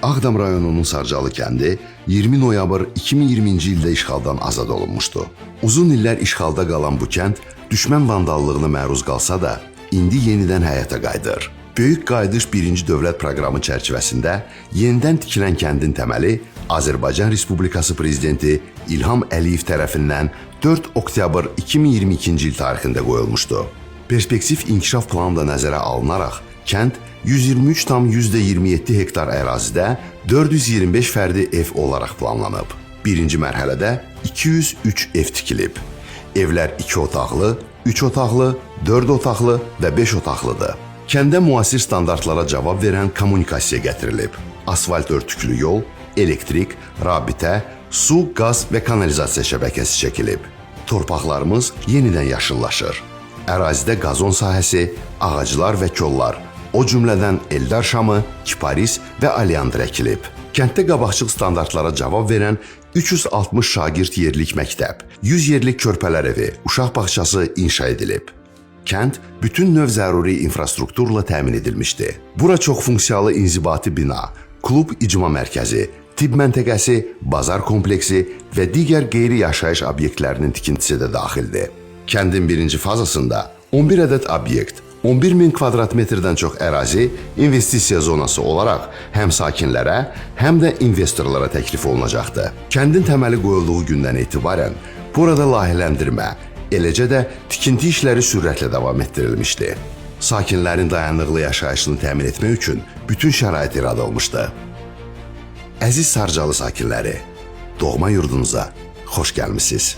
Ağdam rayonunun Sarcalı kəndi 20 noyabr 2020-ci ildə işğaldan azad olunmuşdu. Uzun illər işğalda qalan bu kənd düşmən vandallığına məruz qalsa da, indi yenidən həyata qayıdır. Böyük Qayıdış 1-ci dövlət proqramı çərçivəsində yenidən tikilən kəndin təməli Azərbaycan Respublikası Prezidenti İlham Əliyev tərəfindən 4 oktyabr 2022-ci il tarixində qoyulmuşdu. Perspektiv inkişaf planı da nəzərə alınaraq, kənd 123,27 hektar ərazidə 425 fərdi ev olaraq planlanıb. Birinci mərhələdə 203 ev tikilib. Evlər 2 otaqlı, 3 otaqlı, 4 otaqlı və 5 otaqlıdır. Kəndə müasir standartlara cavab verən kommunikasiya gətirilib. Asfalt örtüklü yol, elektrik, rabitə, su, qaz və kanalizasiya şəbəkəsi çəkilib. Torpaqlarımız yenidən yaşıllaşır. Ərazidə qazon sahəsi, ağaclar və kollar, o cümlədən Eldar şamı, kiparis və aliandr əkilib. Kənddə qabaqcıl standartlara cavab verən 360 şagird yerlik məktəb, 100 yerlik körpələr evi, uşaq bağçası inşa edilib. Kənd bütün növ zəruri infrastrukturla təmin edilmişdi. Bura çox funksiyalı inzibati bina, klub icma mərkəzi, tibb məntəqəsi, bazar kompleksi və digər qeyri-yaşayış obyektlərinin tikintisi də daxildir. Kəndin birinci fazasında 11 ədəd obyekt, 11.000 kvadratmetrdən çox ərazi investisiya zonası olaraq həm sakinlərə, həm də investorlara təklif olunacaqdır. Kəndin təməli qoyulduğu gündən etibarən burada layihələndirmə, eləcə də tikinti işləri sürətlə davam etdirilmişdi. Sakinlərin dayanıqlı yaşayışını təmin etmək üçün bütün şərait yaradılmışdı. Əziz Sarcalı sakinləri, doğma yurdunuza xoş gəlmisiniz.